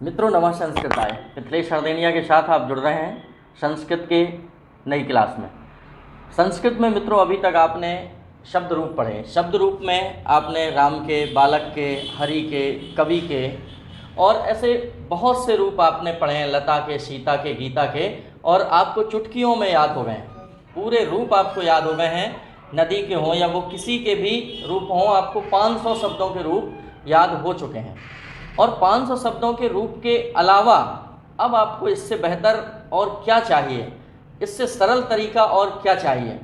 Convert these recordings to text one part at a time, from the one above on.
मित्रों नमः संस्कृताय मिथिलेश हरदेनिया के साथ आप जुड़ रहे हैं संस्कृत के नई क्लास में। संस्कृत में मित्रों अभी तक आपने शब्द रूप पढ़े। शब्द रूप में आपने राम के, बालक के, हरि के, कवि के और ऐसे बहुत से रूप आपने पढ़े हैं, लता के, सीता के, गीता के, और आपको चुटकियों में याद हो गए हैं। पूरे रूप आपको याद हो गए हैं। नदी के हों या वो किसी के भी रूप हों, आपको 500 शब्दों के रूप याद हो चुके हैं। और 500 शब्दों के रूप के अलावा अब आपको इससे बेहतर और क्या चाहिए, इससे सरल तरीका और क्या चाहिए।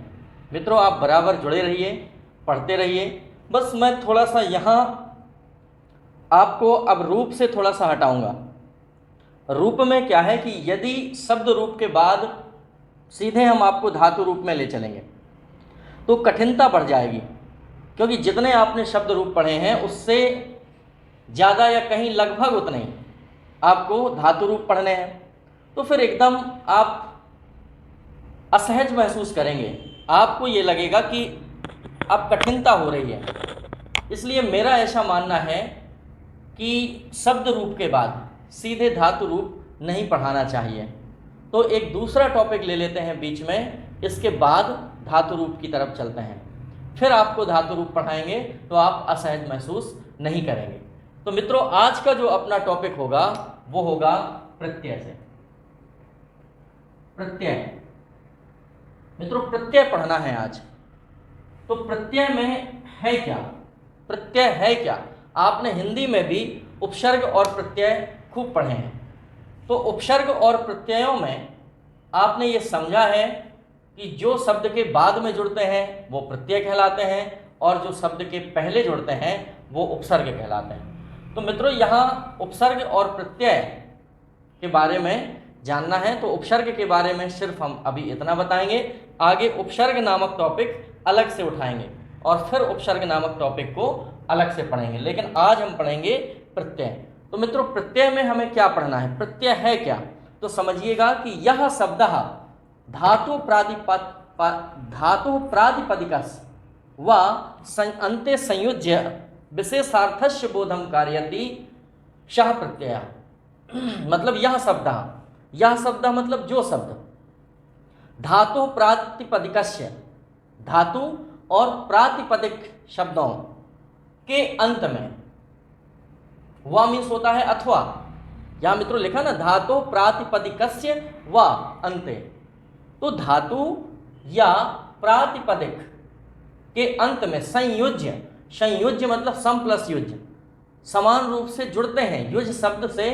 मित्रों आप बराबर जुड़े रहिए, पढ़ते रहिए। बस मैं थोड़ा सा यहाँ आपको अब रूप से थोड़ा सा हटाऊंगा। रूप में क्या है कि यदि शब्द रूप के बाद सीधे हम आपको धातु रूप में ले चलेंगे तो कठिनता बढ़ जाएगी, क्योंकि जितने आपने शब्द रूप पढ़े हैं उससे ज़्यादा या कहीं लगभग उतने ही आपको धातु रूप पढ़ने हैं। तो फिर एकदम आप असहज महसूस करेंगे, आपको ये लगेगा कि अब कठिनता हो रही है। इसलिए मेरा ऐसा मानना है कि शब्द रूप के बाद सीधे धातु रूप नहीं पढ़ाना चाहिए। तो एक दूसरा टॉपिक ले लेते हैं बीच में, इसके बाद धातु रूप की तरफ चलते हैं। फिर आपको धातु रूप पढ़ाएंगे तो आप असहज महसूस नहीं करेंगे। तो मित्रों आज का जो अपना टॉपिक होगा वो होगा प्रत्यय से। प्रत्यय मित्रों प्रत्यय पढ़ना है आज। तो प्रत्यय में है क्या, प्रत्यय है क्या। आपने हिंदी में भी उपसर्ग और प्रत्यय खूब पढ़े हैं। तो उपसर्ग और प्रत्ययों में आपने ये समझा है कि जो शब्द के बाद में जुड़ते हैं वो प्रत्यय कहलाते हैं और जो शब्द के पहले जुड़ते हैं वो उपसर्ग कहलाते हैं। तो मित्रों यहाँ उपसर्ग और प्रत्यय के बारे में जानना है तो उपसर्ग के बारे में सिर्फ हम अभी इतना बताएंगे। आगे उपसर्ग नामक टॉपिक अलग से उठाएंगे और फिर उपसर्ग नामक टॉपिक को अलग से पढ़ेंगे, लेकिन आज हम पढ़ेंगे प्रत्यय। तो मित्रों प्रत्यय में हमें क्या पढ़ना है, प्रत्यय है क्या। तो समझिएगा कि यह शब्द धातु प्रातिपदिकस् व अन्ते संयुज्य विशेषार्थस्य बोधम कारयति सः प्रत्यय। मतलब यह शब्द मतलब जो शब्द धातु प्रातिपदिकस्य, धातु और प्रातिपदिक शब्दों के अंत में, वह मीन्स होता है अथवा। यहाँ मित्रों लिखा ना धातु प्रातिपदिकस्य व अन्ते। तो धातु या प्रातिपदिक के अंत में संयुज्य, संयुज्य मतलब सम प्लस युज, समान रूप से जुड़ते हैं। युज शब्द से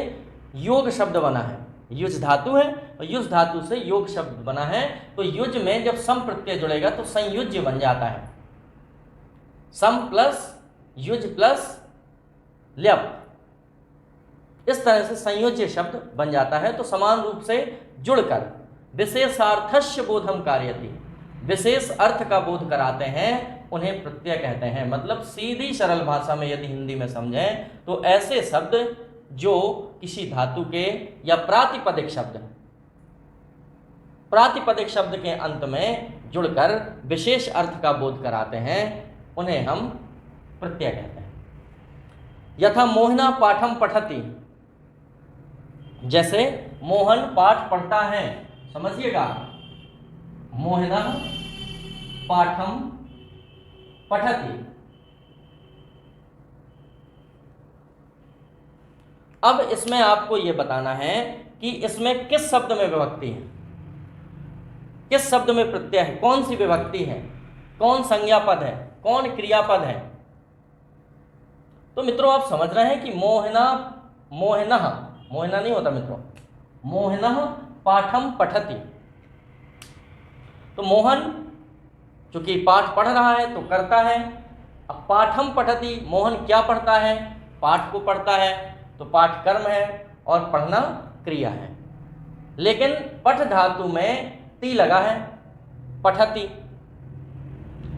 योग शब्द बना है, युज धातु है और युज धातु से योग शब्द बना है। तो युज में जब सम प्रत्यय जुड़ेगा तो संयुज्य बन जाता है। सम प्लस युज प्लस ल्यप, इस तरह से संयोज्य शब्द बन जाता है। तो समान रूप से जुड़कर विशेषार्थस्य बोधम कारयति, विशेष अर्थ का बोध कराते हैं, उन्हें प्रत्यय कहते हैं। मतलब सीधी सरल भाषा में यदि हिंदी में समझें तो ऐसे शब्द जो किसी धातु के या प्रातिपदिक शब्द के अंत में जुड़कर विशेष अर्थ का बोध कराते हैं, उन्हें हम प्रत्यय कहते हैं। यथा मोहना पाठम पठति, जैसे मोहन पाठ पढ़ता है। समझिएगा, मोहना पाठम पठति। अब इसमें आपको यह बताना है कि इसमें किस शब्द में विभक्ति है, किस शब्द में प्रत्यय है, कौन सी विभक्ति है, कौन संज्ञा पद है, कौन क्रियापद है। तो मित्रों आप समझ रहे हैं कि मोहना, मोहना नहीं होता मित्रों, मोहनः पाठम पठति। तो मोहन चूंकि पाठ पढ़ रहा है तो करता है। अब पाठम पठति, मोहन क्या पढ़ता है, पाठ को पढ़ता है। तो पाठ कर्म है और पढ़ना क्रिया है। लेकिन पठ धातु में ती लगा है, पठति।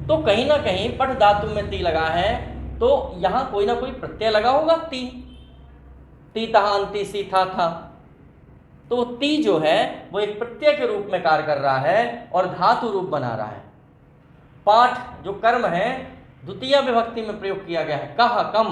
तो कहीं ना कहीं पठ धातु में ती लगा है तो यहाँ कोई ना कोई प्रत्यय लगा होगा। ती, तीतः अंति सीथा था। तो ती जो है वो एक प्रत्यय के रूप में कार्य कर रहा है और धातु रूप बना रहा है। पाठ जो कर्म है द्वितीय विभक्ति में प्रयोग किया गया है, कह कम।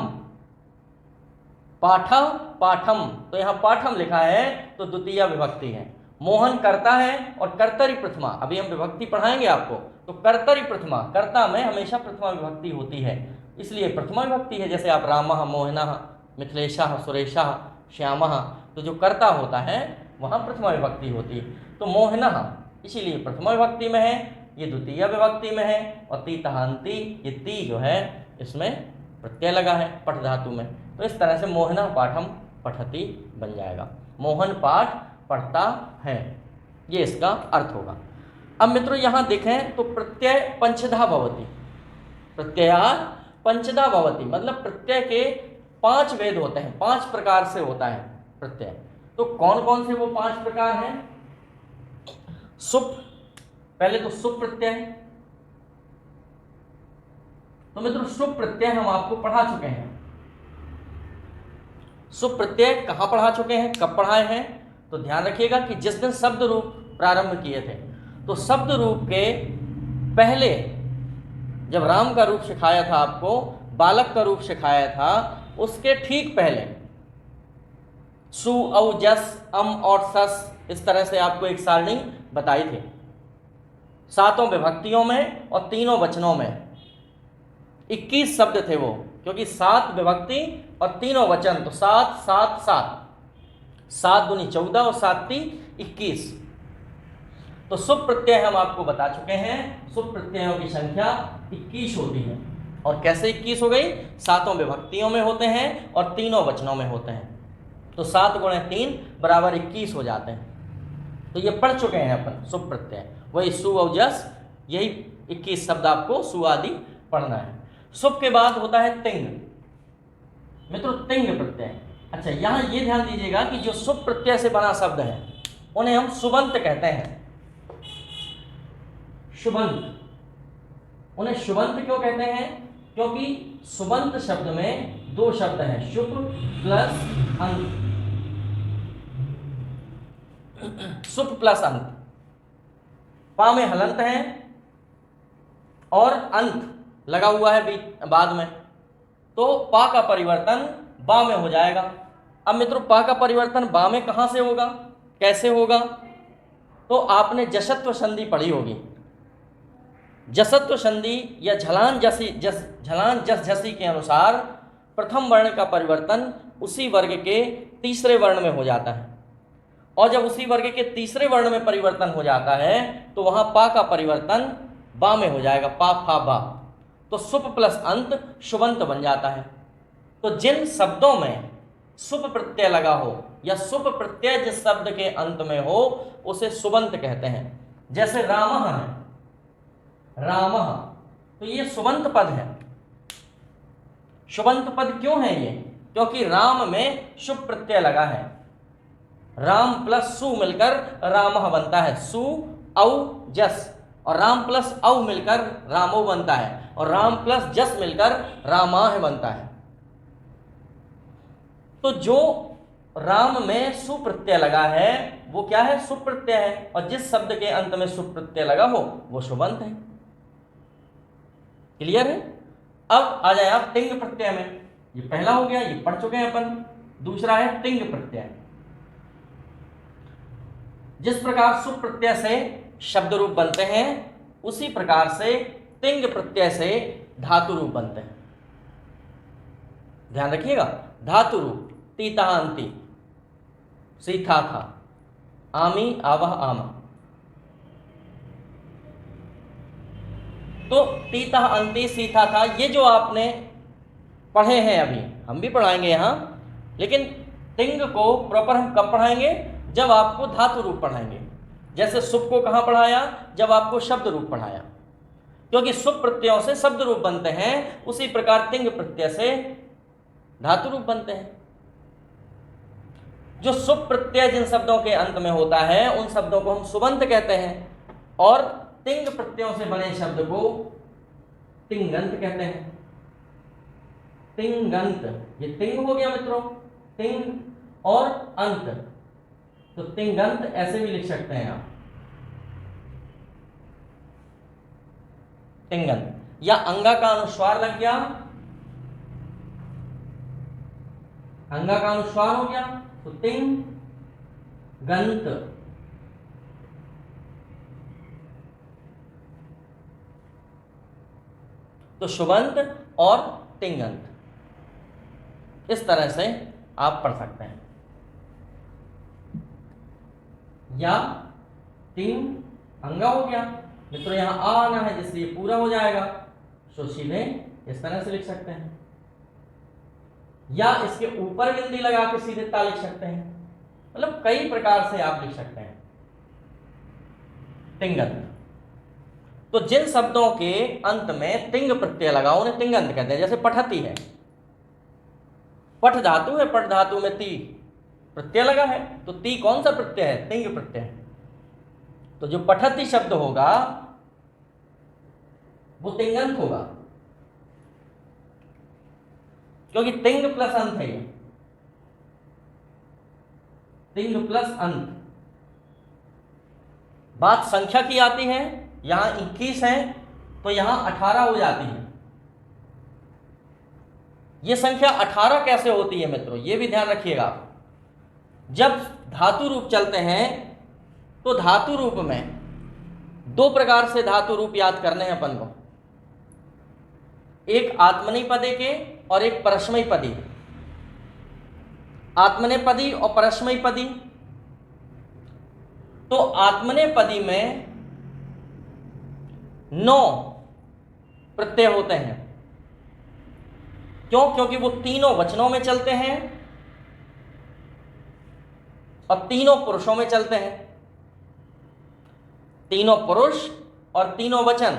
पाठ पाठम, तो यहाँ पाठम लिखा है तो द्वितीय विभक्ति है। मोहन करता है और कर्तरी प्रथमा, अभी हम विभक्ति पढ़ाएंगे आपको, तो कर्तरी प्रथमा, कर्ता में हमेशा प्रथमा विभक्ति होती है, इसलिए प्रथमा विभक्ति है। जैसे आप रामः, मोहनः, मिथिलेशः, सुरेशः, श्यामः, तो जो कर्ता होता है वहाँ प्रथमा विभक्ति होती है। तो मोहनः इसीलिए प्रथमा विभक्ति में है, ये द्वितीय विभक्ति में है, और तीतहांति, ये ती जो है इसमें प्रत्यय लगा है पठ धातु में, तो इस तरह से मोहनः पाठम पठति बन जाएगा, मोहन पाठ पढ़ता है, ये इसका अर्थ होगा। अब मित्रों यहाँ देखें तो प्रत्यय पंचधा भवति, प्रत्ययार पंचधा भवति, मतलब प्रत्यय के 5 भेद होते हैं, 5 प्रकार से होता है प्रत्यय। तो कौन कौन से वो 5 प्रकार हैं? सुप, पहले तो सुप प्रत्यय, तो मित्रों सुप प्रत्यय हम आपको पढ़ा चुके हैं। सुप प्रत्यय कहाँ पढ़ा चुके हैं, कब पढ़ाए हैं? तो ध्यान रखिएगा कि जिस दिन शब्द रूप प्रारंभ किए थे, तो शब्द रूप के पहले जब राम का रूप सिखाया था आपको, बालक का रूप सिखाया था, उसके ठीक पहले सु, औ, जस, अम और सस, इस तरह से आपको एक सारणी बताई थी। 7 विभक्तियों में और 3 वचनों में 21 शब्द थे वो, क्योंकि 7 विभक्ति और 3 वचन, तो 7 7 7, 7 दूनी 14 और 7 ती 21। तो सुप प्रत्यय हम आपको बता चुके हैं, सुप प्रत्ययों की संख्या 21 होती है। और कैसे 21 हो गई? 7 विभक्तियों में होते हैं और 3 वचनों में होते हैं, तो 7 गुणे 3 बराबर 21 हो जाते हैं। तो ये पढ़ चुके हैं अपन सुप प्रत्यय, वही सु और जस, यही 21 शब्द आपको सु आदि पढ़ना है। सुप के बाद होता है तिंग, मित्रों तिंग प्रत्यय। अच्छा, यहाँ ये ध्यान दीजिएगा कि जो सुप प्रत्यय से बना शब्द है उन्हें हम सुबंत कहते हैं, शुभंत। उन्हें शुभंत क्यों कहते हैं? क्योंकि सुबंत शब्द में 2 शब्द हैं, शुभ प्लस अंत, सुप प्लस अंत, पा में हलंत है और अंत लगा हुआ है बाद में, तो पा का परिवर्तन बा में हो जाएगा। अब मित्रों पा का परिवर्तन बा में कहाँ से होगा, कैसे होगा? तो आपने जसत्व संधि पढ़ी होगी। जसत्व संधि या झलान जस झसी के अनुसार प्रथम वर्ण का परिवर्तन उसी वर्ग के तीसरे वर्ण में हो जाता है, और जब उसी वर्ग के तीसरे वर्ण में परिवर्तन हो जाता है तो वहाँ पा का परिवर्तन बा में हो जाएगा, पा फा बा, तो सुप प्लस अंत शुभंत बन जाता है। तो जिन शब्दों में सुप प्रत्यय लगा हो या सुप प्रत्यय जिस शब्द के अंत में हो उसे सुबंत कहते हैं। जैसे रामः है, रामः, तो ये सुबंत पद है। शुभंत पद क्यों है ये? क्योंकि राम में शुभ प्रत्यय लगा है, राम प्लस सु मिलकर रामः बनता है, सु औ जस, और राम प्लस औ मिलकर रामो बनता है, और राम प्लस जस मिलकर रामाह बनता है। तो जो राम में सुप्रत्यय लगा है वो क्या है? सुप्रत्यय है, और जिस शब्द के अंत में सुप्रत्यय लगा हो वो शुभंत है। क्लियर है? अब आ जाए आप तिंग प्रत्यय में। ये पहला हो गया, ये पढ़ चुके हैं अपन। दूसरा है तिंग प्रत्यय। जिस प्रकार सुप प्रत्यय से शब्द रूप बनते हैं उसी प्रकार से तिंग प्रत्यय से धातु रूप बनते हैं। ध्यान रखिएगा, धातु रूप तीता अंति, सीथा था, आमी आवह आमा। तो तीता अंति सीथा था, ये जो आपने पढ़े हैं, अभी हम भी पढ़ाएंगे यहाँ, लेकिन तिंग को प्रॉपर हम कब पढ़ाएंगे? जब आपको धातु रूप पढ़ाएंगे। जैसे सुप को कहाँ पढ़ाया? जब आपको शब्द रूप पढ़ाया, क्योंकि सुप प्रत्ययों से शब्द रूप बनते हैं, उसी प्रकार तिंग प्रत्यय से धातु रूप बनते हैं। जो सुप प्रत्यय जिन शब्दों के अंत में होता है उन शब्दों को हम सुबंत कहते हैं, और तिंग प्रत्ययों से बने शब्द को तिंगंत कहते हैं। तिंगंत, ये तिंग हो गया मित्रों, तिंग और अंत, तो तिंगंत ऐसे भी लिख सकते हैं आप, तिंगंत। या अंगा का अनुस्वार लग गया, हंगा का अनुस्वार हो गया तो तिंग गंत। तो शुभंत और तिंगंत, इस तरह से आप पढ़ सकते हैं। या तिंग हंगा हो गया मित्रों, यहां आ आना है जिसलिए पूरा हो जाएगा, तो सीधे इस तरह से लिख सकते हैं। या इसके ऊपर बिंदी लगा के सीधे ता लिख सकते हैं। मतलब कई प्रकार से आप लिख सकते हैं तिंगंत। तो जिन शब्दों के अंत में तिंग प्रत्यय लगा उन्हें तिंगंत कहते हैं। जैसे पठती है, पठ धातु है, पठ धातु में ती प्रत्यय लगा है, तो ती कौन सा प्रत्यय है? तिंग प्रत्यय। तो जो पठती शब्द होगा वो तिंगंत होगा, क्योंकि तिंग प्लस अंत है ये, तिंग प्लस अंत। बात संख्या की आती है, यहां 21 है तो यहां 18 हो जाती है। यह संख्या 18 कैसे होती है मित्रों, यह भी ध्यान रखिएगा। जब धातु रूप चलते हैं तो धातु रूप में दो प्रकार से धातु रूप याद करने हैं अपन को, एक आत्मनेपदी के और एक परस्मैपदी। आत्मनेपदी और परस्मैपदी। तो आत्मनेपदी में 9 प्रत्यय होते हैं। क्यों? क्योंकि वो तीनों वचनों में चलते हैं और तीनों पुरुषों में चलते हैं। तीनों पुरुष और तीनों वचन,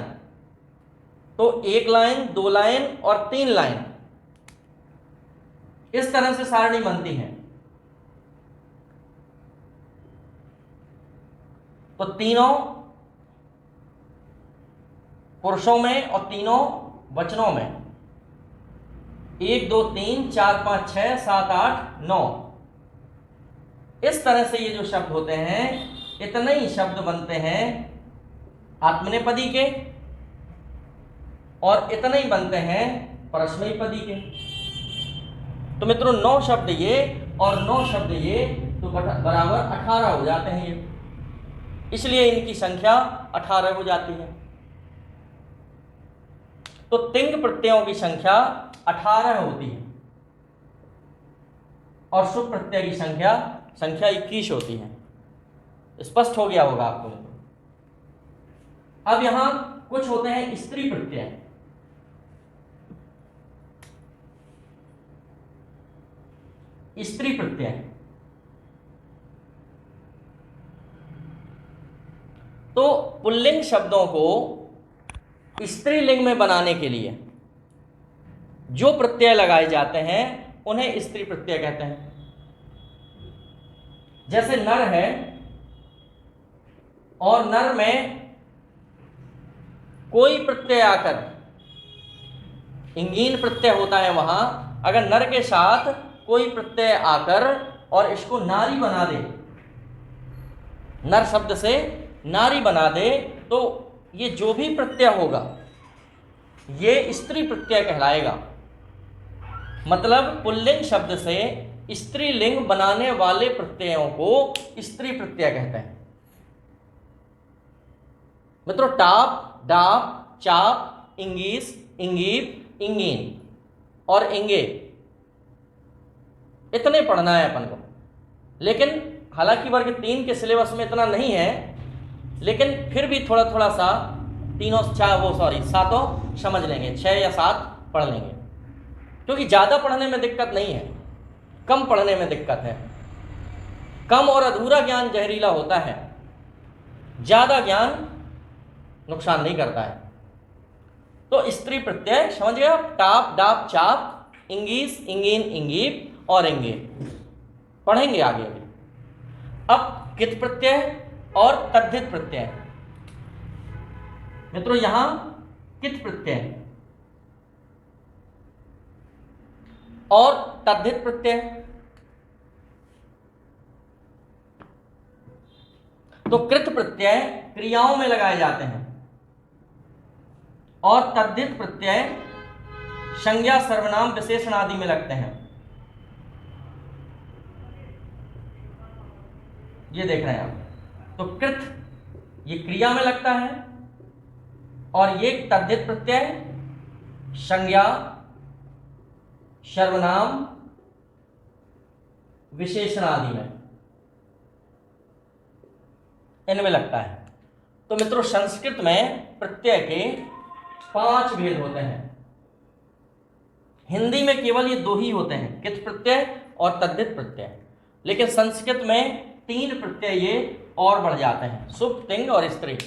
तो 1 लाइन, 2 लाइन और 3 लाइन, इस तरह से सारणी बनती है। तो तीनों पुरुषों में और तीनों वचनों में 1 2 3 4 5 6 7 8 9, इस तरह से ये जो शब्द होते हैं, इतने ही शब्द बनते हैं आत्मनेपदी के और इतने ही बनते हैं परस्मैपदी के। तो मित्रों 9 शब्द ये और 9 शब्द ये, तो बराबर 18 हो जाते हैं ये, इसलिए इनकी संख्या 18 हो जाती है। तो तिंग प्रत्ययों की संख्या 18 होती है और शुभ प्रत्यय की संख्या 21 होती है। स्पष्ट हो गया होगा आपको। अब यहां कुछ होते हैं स्त्री प्रत्यय। स्त्री प्रत्यय तो पुल्लिंग शब्दों को स्त्रीलिंग में बनाने के लिए जो प्रत्यय लगाए जाते हैं उन्हें स्त्री प्रत्यय कहते हैं। जैसे नर है और नर में कोई प्रत्यय आकर, इंगीन प्रत्यय होता है वहां, अगर नर के साथ कोई प्रत्यय आकर और इसको नारी बना दे, नर शब्द से नारी बना दे, तो ये जो भी प्रत्यय होगा ये स्त्री प्रत्यय कहलाएगा। मतलब पुल्लिंग शब्द से स्त्रीलिंग बनाने वाले प्रत्ययों को स्त्री प्रत्यय कहते हैं। मित्रों टाप, डाप, चाप, इंगीस, इंगीप, इंगीन और इंगे, इतने पढ़ना है अपन को। लेकिन हालांकि वर्ग 3 के सिलेबस में इतना नहीं है, लेकिन फिर भी थोड़ा थोड़ा सा सातों समझ लेंगे, 6 या 7 पढ़ लेंगे, क्योंकि ज़्यादा पढ़ने में दिक्कत नहीं है, कम पढ़ने में दिक्कत है। कम और अधूरा ज्ञान जहरीला होता है, ज़्यादा ज्ञान नुकसान नहीं करता है। तो स्त्री प्रत्यय समझ गया, टाप, डाप, चाप, इंगीस, इंगीन, इंगीप और इंगे, पढ़ेंगे आगे अभी। अब कित प्रत्यय और तद्धित प्रत्यय। मित्रों यहां कित प्रत्यय और तद्धित प्रत्यय, तो कृत प्रत्यय क्रियाओं में लगाए जाते हैं और तद्धित प्रत्यय संज्ञा, सर्वनाम, विशेषण आदि में लगते हैं। ये देख रहे हैं आप। तो कृत ये क्रिया में लगता है और ये तद्धित प्रत्यय संज्ञा, सर्वनाम, विशेषण आदि में, इनमें लगता है। तो मित्रों संस्कृत में प्रत्यय के 5 भेद होते हैं। हिंदी में केवल ये 2 ही होते हैं, कित प्रत्यय और तद्धित प्रत्यय। लेकिन संस्कृत में 3 प्रत्यय ये और बढ़ जाते हैं, सुप, तिंग और स्त्री।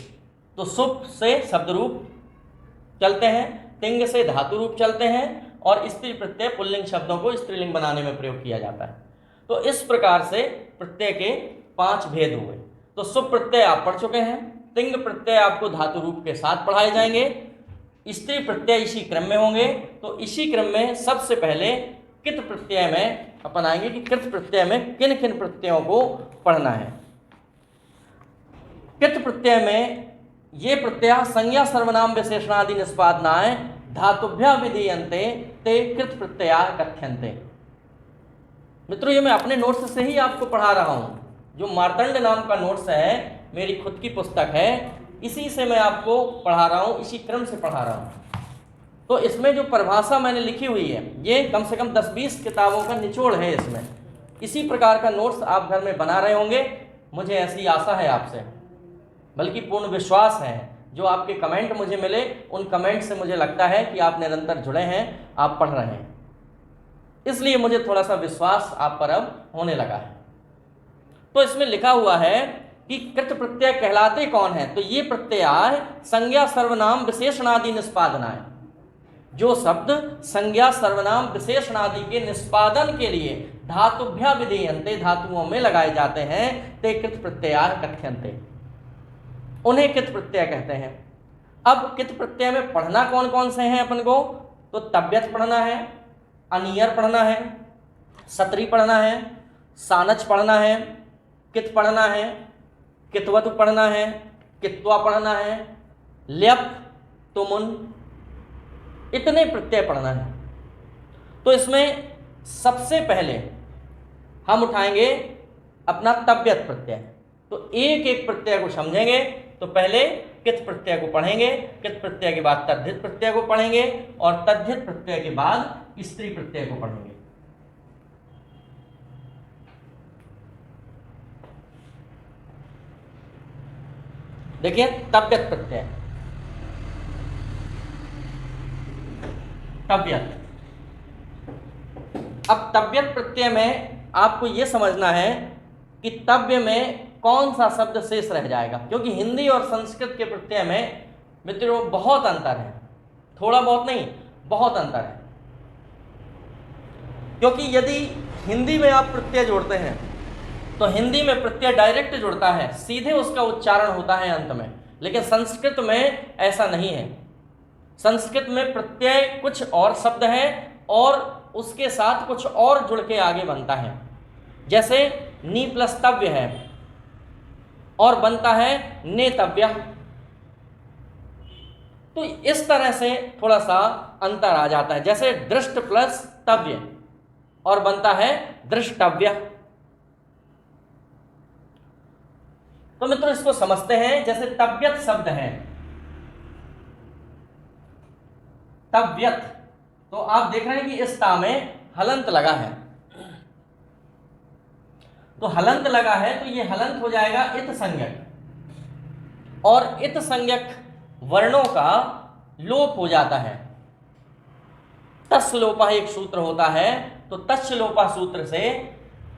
तो सुप से शब्द रूप चलते हैं, तिंग से धातु रूप चलते हैं और स्त्री प्रत्यय पुल्लिंग शब्दों को स्त्रीलिंग बनाने में प्रयोग किया जाता है। तो इस प्रकार से प्रत्यय के 5 भेद हुए। तो सुप प्रत्यय आप पढ़ चुके हैं, तिंग प्रत्यय आपको धातु रूप के साथ पढ़ाए जाएंगे, स्त्री प्रत्यय इसी क्रम में होंगे। तो इसी क्रम में सबसे पहले कित प्रत्यय में अपन आएंगे कि कृत प्रत्यय में किन किन प्रत्ययों को पढ़ना है। कित प्रत्यय में ये प्रत्यय संज्ञा, सर्वनाम, विशेषणादि निष्पादनाएं धातुभ्या विधीयन्ते ते कृत प्रत्यया कथ्यन्ते। मित्रों ये मैं अपने नोट्स से ही आपको पढ़ा रहा हूँ। जो मार्तंड नाम का नोट्स है, मेरी खुद की पुस्तक है, इसी से मैं आपको पढ़ा रहा हूँ, इसी क्रम से पढ़ा रहा हूँ। तो इसमें जो परिभाषा मैंने लिखी हुई है ये कम से कम 10-20 किताबों का निचोड़ है इसमें। इसी प्रकार का नोट्स आप घर में बना रहे होंगे, मुझे ऐसी आशा है आपसे, बल्कि पूर्ण विश्वास है। जो आपके कमेंट मुझे मिले उन कमेंट से मुझे लगता है कि आप निरंतर जुड़े हैं, आप पढ़ रहे हैं, इसलिए मुझे थोड़ा सा विश्वास आप पर अब होने लगा है। तो इसमें लिखा हुआ है कि कृत प्रत्यय कहलाते कौन है। तो ये प्रत्यय संज्ञा, सर्वनाम, विशेषणादि निष्पादनाएं, जो शब्द संज्ञा, सर्वनाम, विशेषणादि के निष्पादन के लिए धातुभ्या विधीयन्ते धातुओं में लगाए जाते हैं, ते कृत प्रत्यय कथ्यन्ते, उन्हें कृत प्रत्यय कहते हैं। अब कृत प्रत्यय में पढ़ना कौन कौन से हैं अपन को? तो तव्यत पढ़ना है, अनियर पढ़ना है, सत्री पढ़ना है, सानच पढ़ना है, कित पढ़ना है, कितवतु पढ़ना है, कित्वा पढ़ना है, ल्यप, तुमुन, इतने प्रत्यय पढ़ना है। तो इसमें सबसे पहले हम उठाएंगे अपना तव्यत प्रत्यय। तो एक एक प्रत्यय को समझेंगे। तो पहले कित प्रत्यय को पढ़ेंगे, कित प्रत्यय के बाद तद्धित प्रत्यय को पढ़ेंगे और तद्धित प्रत्यय के बाद स्त्री प्रत्यय को पढ़ेंगे। देखिए तव्यत प्रत्यय, तव्यत। अब तव्यत प्रत्यय में आपको यह समझना है कि तव्य में कौन सा शब्द शेष रह जाएगा, क्योंकि हिंदी और संस्कृत के प्रत्यय में मित्रों बहुत अंतर है, थोड़ा बहुत नहीं, बहुत अंतर है। क्योंकि यदि हिंदी में आप प्रत्यय जोड़ते हैं तो हिंदी में प्रत्यय डायरेक्ट जुड़ता है, सीधे उसका उच्चारण होता है अंत में, लेकिन संस्कृत में ऐसा नहीं है। संस्कृत में प्रत्यय कुछ और शब्द है और उसके साथ कुछ और जुड़ के आगे बनता है। जैसे नी प्लस तव्य है और बनता है नेतव्य। तो इस तरह से थोड़ा सा अंतर आ जाता है। जैसे दृष्ट प्लस तव्य और बनता है दृष्टव्य। तो मित्रों इसको समझते हैं। जैसे तव्यत शब्द है, तव्यत, तो आप देख रहे हैं कि इस ता में हलंत लगा है। तो हलंत लगा है तो ये हलंत हो जाएगा इत संज्ञक, और इत संज्ञक वर्णों का लोप हो जाता है। तस्य लोपा एक सूत्र होता है, तो तस्य लोपा सूत्र से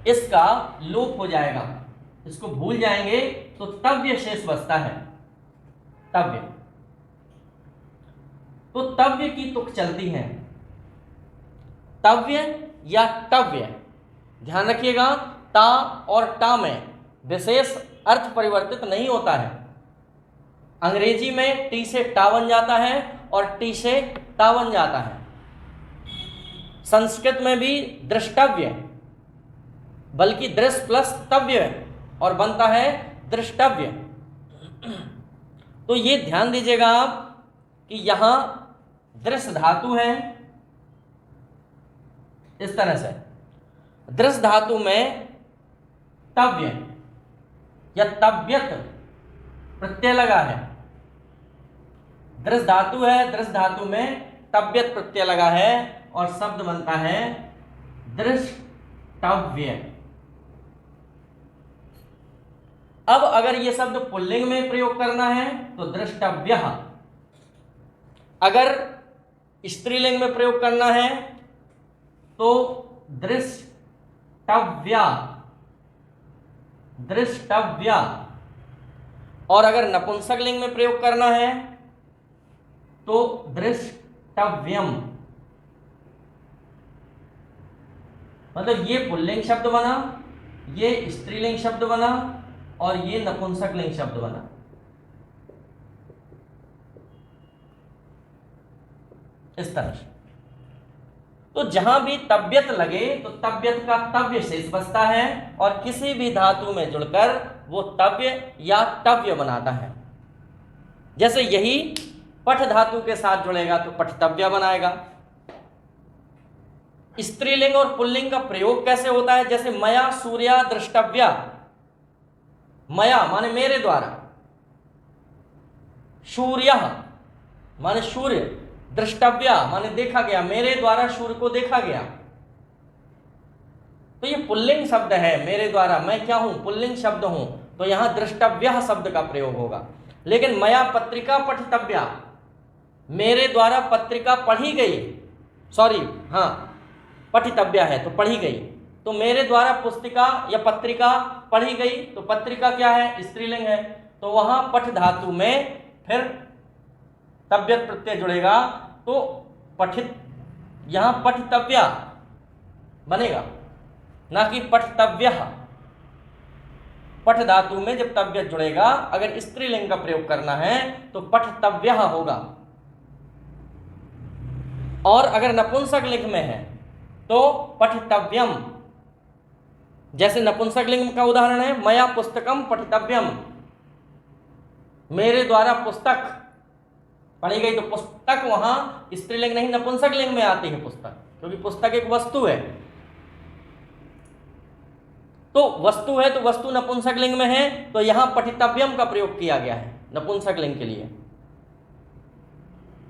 इसका लोप हो जाएगा, इसको भूल जाएंगे तो तव्य शेष बचता है। तव्य, तो तव्य की तुक चलती है, तव्य या तव्य। ध्यान रखिएगा ता और टा में विशेष अर्थ परिवर्तित नहीं होता है। अंग्रेजी में टी से टा बन जाता है और टी से ता बन जाता है। संस्कृत में भी दृष्टव्य, बल्कि दृष्ट प्लस तव्य और बनता है दृष्टव्य। तो ये ध्यान दीजिएगा आप कि यहां दृश्य धातु है, इस तरह से दृश्य धातु में तव्य या तव्यत प्रत्यय लगा है, दृश्य धातु है, दृश्य धातु में तव्यत प्रत्यय लगा है और शब्द बनता है दृष्टव्य। अब अगर ये शब्द पुल्लिंग में प्रयोग करना है तो दृष्टव्यः, अगर स्त्रीलिंग में प्रयोग करना है तो दृष्टव्या, दृष्टव्या, और अगर नपुंसक लिंग में प्रयोग करना है तो दृष्टव्यम। मतलब ये पुल्लिंग शब्द बना, ये स्त्रीलिंग शब्द बना और ये नपुंसक लिंग शब्द बना। इस तरह से तो जहां भी तव्यत लगे तो तव्यत का तव्य शेष बचता है और किसी भी धातु में जुड़कर वो तव्य या तव्य बनाता है। जैसे यही पठ धातु के साथ जुड़ेगा तो पठतव्य बनाएगा। स्त्रीलिंग और पुल्लिंग का प्रयोग कैसे होता है? जैसे मया सूर्या द्रष्टव्या, मया माने मेरे द्वारा, सूर्य माने सूर्य, द्रष्टव्या माने देखा गया, मेरे द्वारा सूर्य को देखा गया। तो ये पुल्लिंग शब्द है, मेरे द्वारा, मैं क्या हूं? पुल्लिंग शब्द हूं, तो यहां द्रष्टव्य शब्द का प्रयोग होगा। लेकिन मया पत्रिका पठितव्या, मेरे द्वारा पत्रिका पढ़ी गई, सॉरी हाँ पठितव्या है तो पढ़ी गई, तो मेरे द्वारा पुस्तिका या पत्रिका पढ़ी गई, तो पत्रिका क्या है? स्त्रीलिंग है, तो वहां पठ धातु में फिर तव्यत प्रत्यय जुड़ेगा तो पठित, यहां पठितव्या बनेगा, ना कि पठतव्य। पठ धातु में जब तव्यत जुड़ेगा, अगर स्त्रीलिंग का प्रयोग करना है तो पठतव्य होगा, और अगर नपुंसक लिंग में है तो पठितव्यम। जैसे नपुंसक लिंग का उदाहरण है मया पुस्तकम पठितव्यम, मेरे द्वारा पुस्तक पढ़ी गई, तो पुस्तक वहां स्त्रीलिंग नहीं नपुंसक लिंग में आती है पुस्तक, क्योंकि पुस्तक एक वस्तु है। तो वस्तु है तो वस्तु नपुंसक लिंग में है, तो यहां पठितव्यम का प्रयोग किया गया है नपुंसक लिंग के लिए।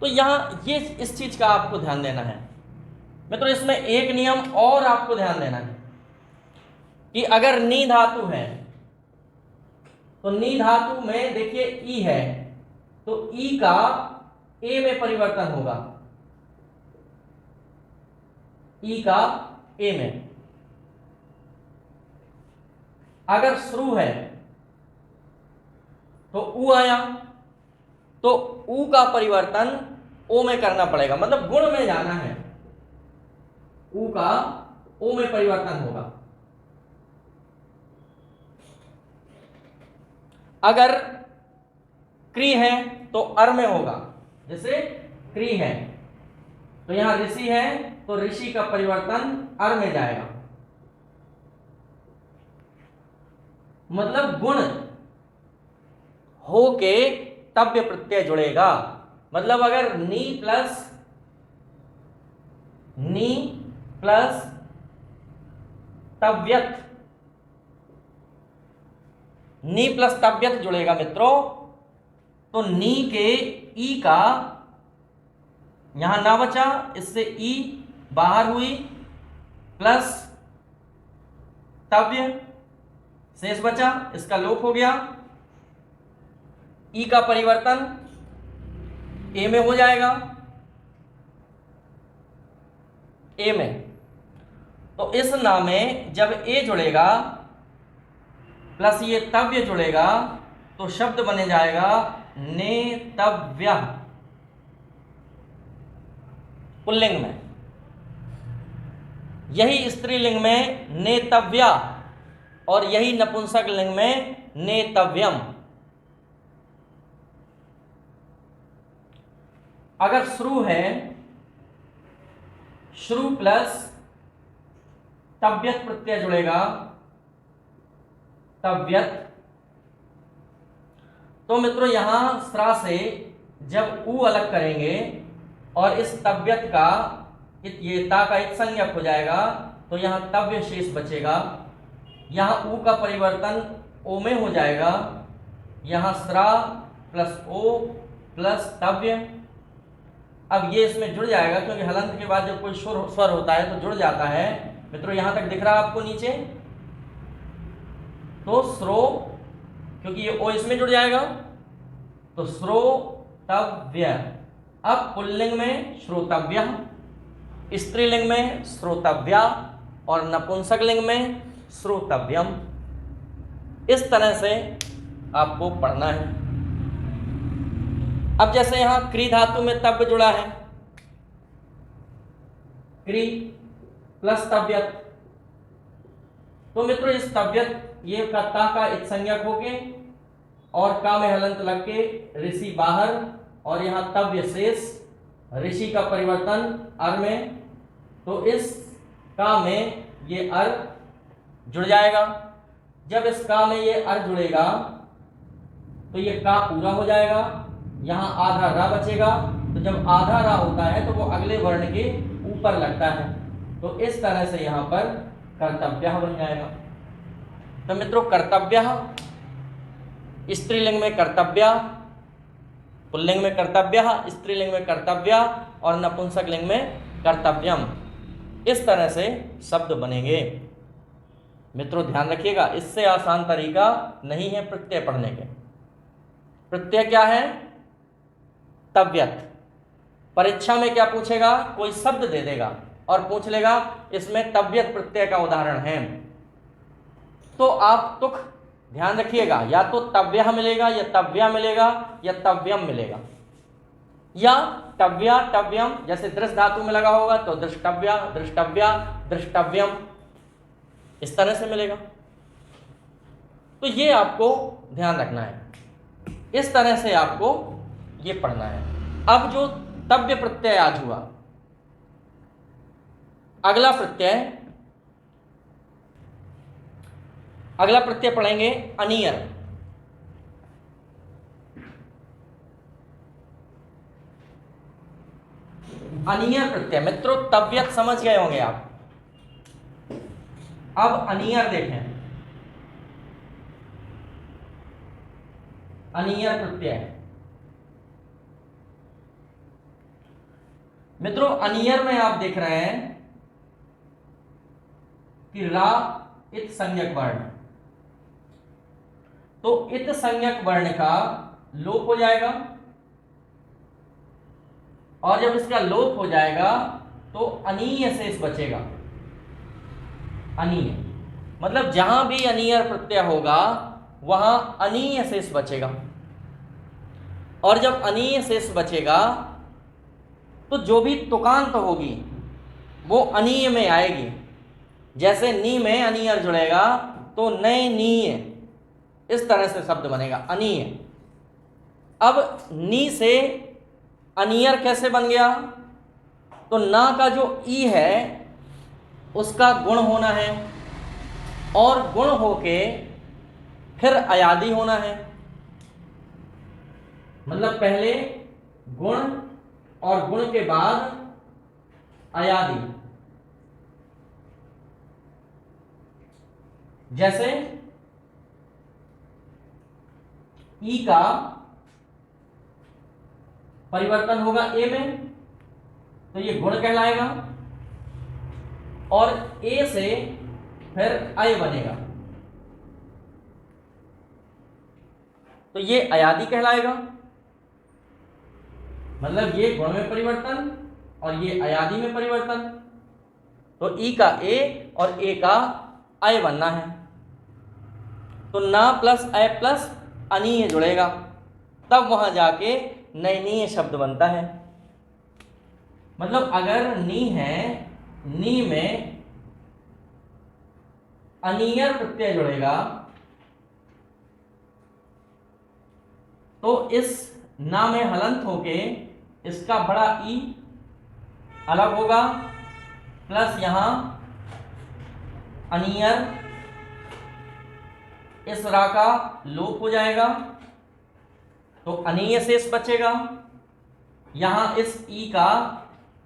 तो यहां ये इस चीज का आपको ध्यान देना है मित्रों। इसमें एक नियम और आपको ध्यान देना है कि अगर नी धातु है तो नी धातु में देखिए ई है, तो ई का ए में परिवर्तन होगा, ई का ए में। अगर श्रु है तो उ आया, तो उ का परिवर्तन ओ में करना पड़ेगा, मतलब गुण में जाना है, उ का ओ में परिवर्तन होगा। अगर क्री है तो अर में होगा, जैसे क्री है तो यहां ऋषि है तो ऋषि का परिवर्तन अर में जाएगा, मतलब गुण हो के तव्य प्रत्यय जुड़ेगा। मतलब अगर नी प्लस तव्यत, नी प्लस तव्यत जुड़ेगा मित्रों, तो नी के ई का यहां ना बचा, इससे ई बाहर हुई, प्लस तव्य शेष बचा, इसका लोप हो गया, ई का परिवर्तन ए में हो जाएगा, ए में। तो इस नाम में जब ए जुड़ेगा प्लस ये तव्य जुड़ेगा तो शब्द बने जाएगा नेतव्य पुल्लिंग में। यही स्त्रीलिंग में नेतव्या और यही नपुंसक लिंग में नेतव्यम। अगर श्रु है, श्रु प्लस तव्यत प्रत्यय जुड़ेगा, तव्यत, तो मित्रों यहां स्रा से जब उ अलग करेंगे और इस तव्यत का ये ता का एक संज्ञक हो जाएगा, तो यहां तव्य शेष बचेगा, यहां उ का परिवर्तन ओ में हो जाएगा यहाँ स्रा प्लस ओ प्लस तव्य। अब ये इसमें जुड़ जाएगा क्योंकि हलंत के बाद जब कोई स्वर होता है तो जुड़ जाता है। मित्रों यहां तक दिख रहा है आपको नीचे, तो श्रो, क्योंकि ये ओ इसमें जुड़ जाएगा तो श्रोतव्य। अब पुल्लिंग में श्रोतव्य, स्त्रीलिंग में श्रोतव्या और नपुंसक लिंग में श्रोतव्यम। इस तरह से आपको पढ़ना है। अब जैसे यहां क्री धातु में तव्य जुड़ा है, क्री प्लस तव्यत, तो मित्रों इस तव्यत ये का इत संज्ञक होके और का में हलंत लग के ऋषि बाहर और यहां तव्य शेष, ऋषि का परिवर्तन अर में, तो इस का में ये अर जुड़ जाएगा। जब इस का में ये अर जुड़ेगा तो ये का पूरा हो जाएगा, यहां आधा रा बचेगा। तो जब आधा रा होता है तो वो अगले वर्ण के ऊपर लगता है, तो इस तरह से यहां पर कर्तव्य बन जाएगा। तो मित्रों कर्तव्य, स्त्रीलिंग में कर्तव्य, पुल्लिंग में कर्तव्य, स्त्रीलिंग में कर्तव्य और नपुंसक लिंग में कर्तव्यम। इस तरह से शब्द बनेंगे। मित्रों ध्यान रखिएगा, इससे आसान तरीका नहीं है प्रत्यय पढ़ने के। प्रत्यय क्या है? तव्यत। परीक्षा में क्या पूछेगा? कोई शब्द दे देगा और पूछ लेगा इसमें तव्यत प्रत्यय का उदाहरण है, तो आप तुक ध्यान रखिएगा, या तो तव्य मिलेगा या तव्या मिलेगा या तव्यम मिलेगा, या तव्या तव्यम, जैसे दृष्ट धातु में लगा होगा तो दृष्टव्या दृष्टव्या दृष्टव्यम, इस तरह से मिलेगा। तो ये आपको ध्यान रखना है, इस तरह से आपको ये पढ़ना है। अब जो तव्य प्रत्यय आज हुआ, अगला प्रत्यय पढ़ेंगे अनियर। अनियर प्रत्यय, मित्रों तव्यत समझ गए होंगे आप। अब अनियर देखें, अनियर प्रत्यय। मित्रों अनियर में आप देख रहे हैं कि रा इत संज्ञक वर्ण, तो इत संज्ञक वर्ण का लोप हो जाएगा, और जब इसका लोप हो जाएगा तो अनीय शेष बचेगा। अनीय मतलब जहां भी अनियर प्रत्यय होगा वहां अनीय शेष बचेगा, और जब अनीय शेष बचेगा तो जो भी तुकांत होगी वो अनीय में आएगी। जैसे नी में अनियर जुड़ेगा तो नए नीय, इस तरह से शब्द बनेगा अनीय। अब नी से अनियर कैसे बन गया? तो ना का जो ई है उसका गुण होना है, और गुण होके फिर अयादि होना है। मतलब पहले गुण और गुण के बाद अयादि। जैसे ई का परिवर्तन होगा ए में तो ये गुण कहलाएगा, और ए से फिर अय बनेगा तो ये अयादि कहलाएगा। मतलब ये गुण में परिवर्तन और ये अयादि में परिवर्तन, तो ई का ए और ए का अय बनना है, तो ना प्लस अय प्लस अनीय जुड़ेगा, तब वहां जाके नयनीय शब्द बनता है। मतलब अगर नी है, नी में अनियर प्रत्यय जुड़ेगा तो इस ना में हलंत होके इसका बड़ा ई अलग होगा, प्लस यहां अनियर, इस रा का लोप हो जाएगा तो अनीय शेष बचेगा। यहां इस ई का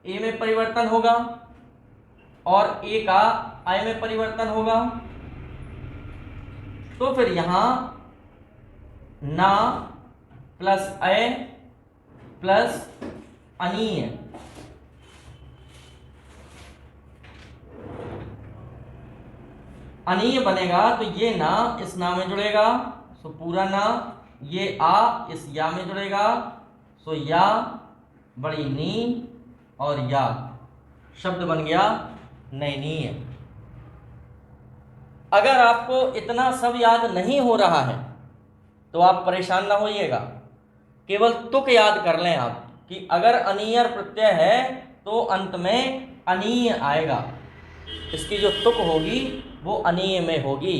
ए में परिवर्तन होगा और ए का आय में परिवर्तन होगा, तो फिर यहां ना प्लस अय प्लस अनीय, अनीय बनेगा तो ये ना इस ना में जुड़ेगा, सो पूरा ना, ये आ इस या में जुड़ेगा, सो या बड़ी नी और या, शब्द बन गया नयनीय। अगर आपको इतना सब याद नहीं हो रहा है तो आप परेशान ना होइएगा, केवल तुक याद कर लें आप कि अगर अनीयर प्रत्यय है तो अंत में अनीय आएगा, इसकी जो तुक होगी वो अनीय में होगी।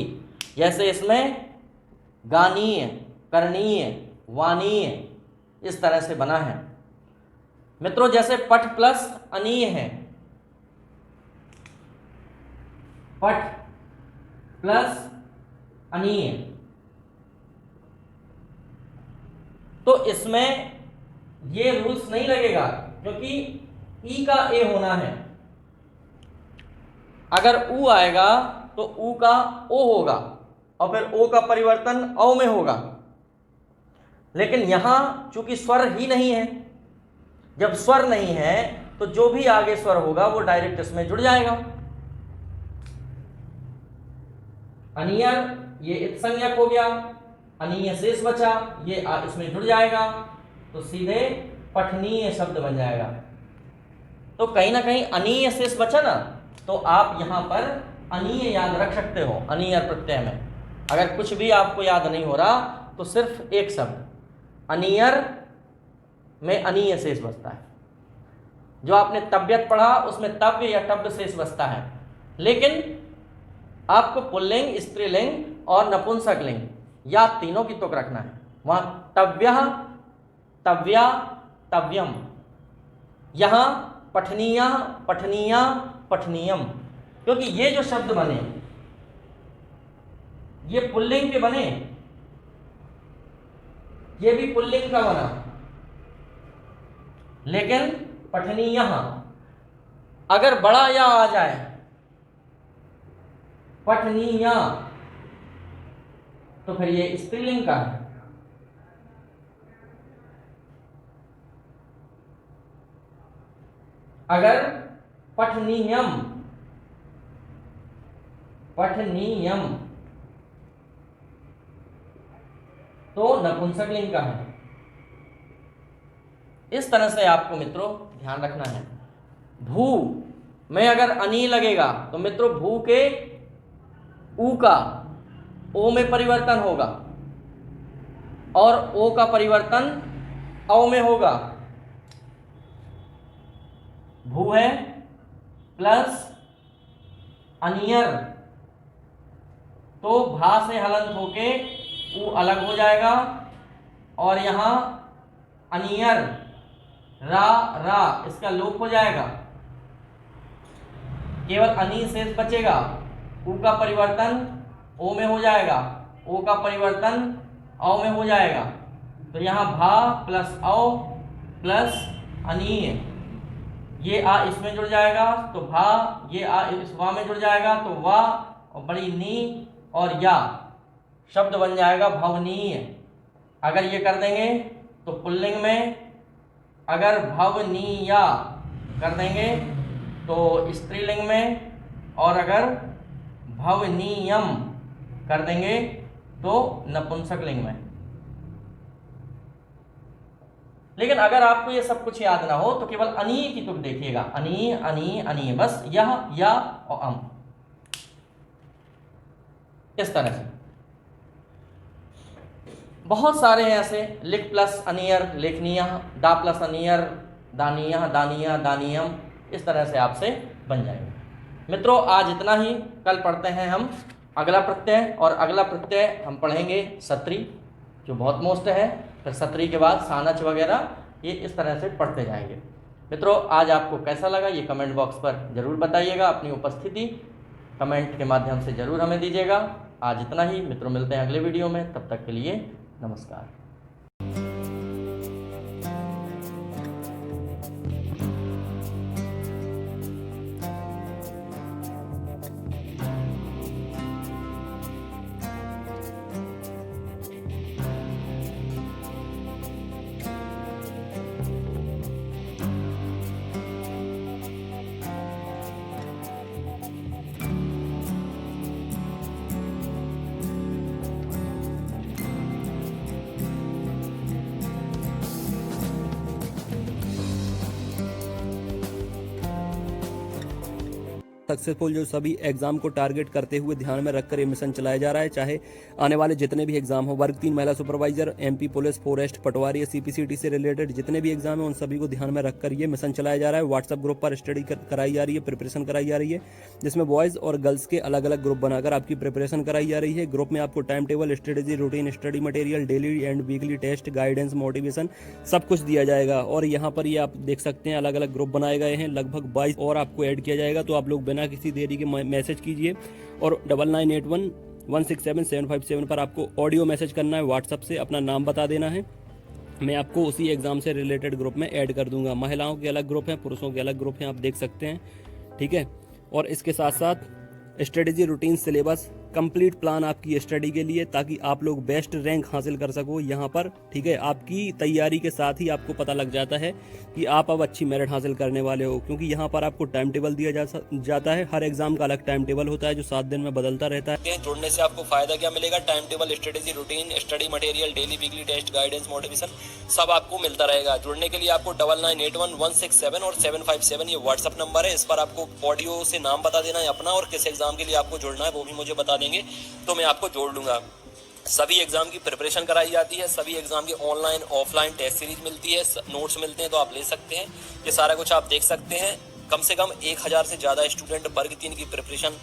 जैसे इसमें गानीय, करणीय, वानीय इस तरह से बना है। मित्रों जैसे पठ प्लस अनीय है, पठ प्लस अनीय, तो इसमें ये रूल्स नहीं लगेगा क्योंकि ई का ए होना है। अगर ऊ आएगा तो ऊ का ओ होगा और फिर ओ का परिवर्तन औ में होगा, लेकिन यहां चूंकि स्वर ही नहीं है, जब स्वर नहीं है तो जो भी आगे स्वर होगा वो डायरेक्ट इसमें जुड़ जाएगा। अनियर ये इत्संज्ञक हो गया, अनीय शेष बचा, ये इसमें जुड़ जाएगा तो सीधे पठनीय शब्द बन जाएगा। तो कहीं ना कहीं अनीय शेष बचा ना, तो आप यहां पर अनीय याद रख सकते हो। अनीयर प्रत्यय में अगर कुछ भी आपको याद नहीं हो रहा तो सिर्फ एक शब्द अनीयर में अनीय शेष बचता है। जो आपने तव्यत पढ़ा उसमें तव्य या तव्य शेष बचता है, लेकिन आपको पुल्लिंग, स्त्रीलिंग और नपुंसकलिंग या तीनों की तुक रखना है। वहां तव्यः, तव्या, तव्यम, यहां पठनीया, पठनीया, पठनीयम, क्योंकि ये जो शब्द बने ये पुल्लिंग के बने, ये भी पुल्लिंग का बना, लेकिन पठनीयः अगर बड़ा या आ जाए पठनीया तो फिर ये स्त्रीलिंग का है। अगर पठनीयम, पठनीयम तो नपुंसकलिंग का है। इस तरह से आपको मित्रों ध्यान रखना है। भू में अगर अनी लगेगा तो मित्रों भू के ऊ का ओ में परिवर्तन होगा और ओ का परिवर्तन औ में होगा। भू है प्लस अनियर तो भा से हलंत होके ऊ अलग हो जाएगा और यहां अनियर रा रा इसका लोप हो जाएगा, केवल अनी शेष बचेगा। ऊ का परिवर्तन ओ में हो जाएगा, ओ का परिवर्तन औ में हो जाएगा, तो यहाँ भा प्लस औ प्लस अनीय, ये आ इसमें जुड़ जाएगा तो भा, ये आ इस वा में जुड़ जाएगा तो वा और बड़ी नी और या, शब्द बन जाएगा भवनीय। अगर ये कर देंगे तो पुल्लिंग में, अगर भवनीया कर देंगे तो स्त्रीलिंग में, और अगर भवनीयम कर देंगे तो नपुंसकलिंग में। लेकिन अगर आपको ये सब कुछ याद ना हो तो केवल अनीय की तुक देखिएगा, अनीय अनीय अनीय, बस यह या और अम, इस तरह से। बहुत सारे हैं ऐसे, लिख प्लस अनियर लेखनीय, दा प्लस अनियर दानीय, दानिया दानियम, इस तरह से आपसे बन जाएंगे। मित्रों आज इतना ही, कल पढ़ते हैं हम अगला प्रत्यय, और अगला प्रत्यय हम पढ़ेंगे सत्री, जो बहुत मोस्ट है। फिर सत्री के बाद सानच वगैरह, ये इस तरह से पढ़ते जाएंगे। मित्रों आज आपको कैसा लगा ये कमेंट बॉक्स पर जरूर बताइएगा, अपनी उपस्थिति कमेंट के माध्यम से जरूर हमें दीजिएगा। आज इतना ही मित्रों, मिलते हैं अगले वीडियो में, तब तक के लिए नमस्कार। सक्सेसफुल जो सभी एग्जाम को टारगेट करते हुए ध्यान में रखकर ये मिशन चलाया जा रहा है। चाहे आने वाले जितने भी एग्जाम हो, वर्ग 3 महिला सुपरवाइजर, MP पुलिस, फॉरेस्ट, पटवारी, CPCT से रिलेटेड जितने भी एग्जाम है उन सभी को ध्यान में रखकर ये मिशन चलाया जा रहा है। व्हाट्सएप ग्रुप पर स्टडी कराई जा रही है, प्रिपरेशन कराई जा रही है, जिसमें बॉयज़ और गर्ल्स के अलग अलग ग्रुप बनाकर आपकी प्रिपरेशन कराई जा रही है। ग्रुप में आपको time table, strategy, routine, study material, daily and weekly test, guidance, motivation सब कुछ दिया जाएगा। और यहाँ पर ये आप देख सकते हैं अलग अलग ग्रुप बनाए गए हैं, लगभग 22 और आपको ऐड किया जाएगा। तो आप लोग बिना किसी देरी के मैसेज कीजिए और 9981167757 पर आपको ऑडियो मैसेज करना है। व्हाट्सएप से अपना नाम बता देना है, मैं आपको उसी एग्ज़ाम से रिलेटेड ग्रुप में ऐड कर दूंगा। महिलाओं के अलग ग्रुप हैं, पुरुषों के अलग ग्रुप हैं, आप देख सकते हैं, ठीक है। और इसके साथ साथ strategy, routine, syllabus, complete plan आपकी स्टडी के लिए, ताकि आप लोग बेस्ट रैंक हासिल कर सको यहाँ पर, ठीक है। आपकी तैयारी के साथ ही आपको पता लग जाता है कि आप अब अच्छी मेरिट हासिल करने वाले हो, क्योंकि यहाँ पर आपको टाइम टेबल दिया जाता है। हर एग्जाम का अलग टाइम टेबल होता है जो 7 दिन में बदलता रहता है। जुड़ने से आपको फायदा क्या मिलेगा? Time table, strategy, routine, study material, daily weekly test, guidance, motivation सब आपको मिलता रहेगा। जुड़ने के लिए आपको 99811677 और 757 ये व्हाट्सअप नंबर है, इस पर आपको ऑडियो से नाम बता देना है अपना और किस एग्जाम के लिए आपको जुड़ना है वो भी मुझे बता देंगे तो मैं आपको जोड़ लूंगा। सभी एग्जाम की प्रिपरेशन कराई जाती है, सभी एग्जाम की ऑनलाइन ऑफलाइन टेस्ट सीरीज मिलती है, नोट्स मिलते हैं तो आप ले सकते हैं। ये सारा कुछ आप देख सकते हैं। कम से कम 1000 से ज़्यादा स्टूडेंट वर्ग 3 की प्रिपरेशन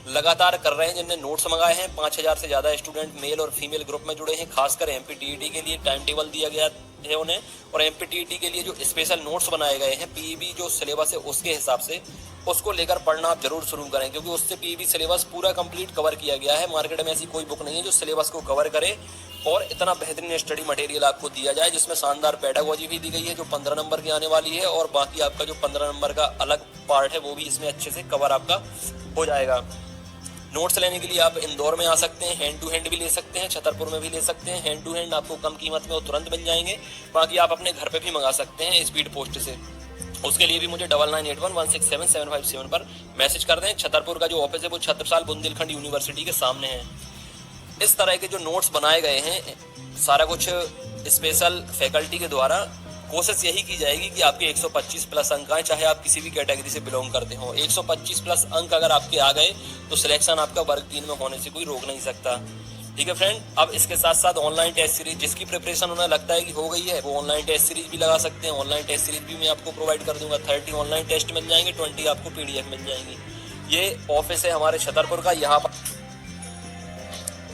लगातार कर रहे हैं, जिनने नोट्स मंगाए हैं। 5000 से ज़्यादा स्टूडेंट मेल और फीमेल ग्रुप में जुड़े हैं। खासकर MPTET के लिए टाइम टेबल दिया गया है उन्हें, और MPTET के लिए जो स्पेशल नोट्स बनाए गए हैं, PEB जो सिलेबस है उसके हिसाब से उसको लेकर पढ़ना आप जरूर शुरू करें, क्योंकि उससे PEB सिलेबस पूरा कंप्लीट कवर किया गया है। मार्केट में ऐसी कोई बुक नहीं है जो सिलेबस को कवर करे और इतना बेहतरीन स्टडी मटेरियल आपको दिया जाए, जिसमें शानदार पेडागोजी भी दी गई है जो 15 नंबर की आने वाली है, और बाकी आपका जो 15 नंबर का अलग पार्ट है वो भी इसमें अच्छे से कवर आपका हो जाएगा। नोट्स लेने के लिए आप इंदौर में आ सकते हैं, हैंड टू हैंड भी ले सकते हैं, छतरपुर में भी ले सकते हैं। हैंड टू हैंड आपको कम कीमत में वो तुरंत मिल जाएंगे, बाकी आप अपने घर पे भी मंगा सकते हैं स्पीड पोस्ट से। उसके लिए भी मुझे 9981167757 पर मैसेज कर दें। छतरपुर का जो ऑफिस है वो छत्रसाल बुंदेलखंड यूनिवर्सिटी के सामने है। इस तरह के जो नोट्स बनाए गए हैं सारा कुछ स्पेशल फैकल्टी के द्वारा, कोशिश यही की जाएगी कि आपके 125 प्लस अंक आए, चाहे आप किसी भी कैटेगरी से बिलोंग करते हो। 125 प्लस अंक अगर आपके आ गए तो सिलेक्शन आपका वर्ग 3 में होने से कोई रोक नहीं सकता, ठीक है फ्रेंड। अब इसके साथ साथ ऑनलाइन टेस्ट सीरीज, जिसकी प्रिपरेशन उन्हें लगता है कि हो गई है, वो ऑनलाइन टेस्ट सीरीज भी लगा सकते हैं। ऑनलाइन टेस्ट सीरीज भी मैं आपको प्रोवाइड कर दूंगा। 30 ऑनलाइन टेस्ट मिल जाएंगे, 20 आपको PDF मिल जाएंगी। ये ऑफिस है हमारे छतरपुर का। यहाँ पर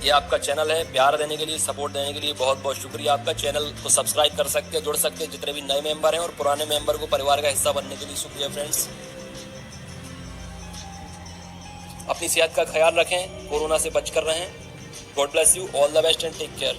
ये आपका चैनल है। प्यार देने के लिए, सपोर्ट देने के लिए बहुत बहुत शुक्रिया आपका। चैनल को सब्सक्राइब कर सकते हैं, जुड़ सकते हैं जितने भी नए मेंबर हैं, और पुराने मेंबर को परिवार का हिस्सा बनने के लिए शुक्रिया फ्रेंड्स। अपनी सेहत का ख्याल रखें, कोरोना से बच कर रहें। God bless you, all the best and take care.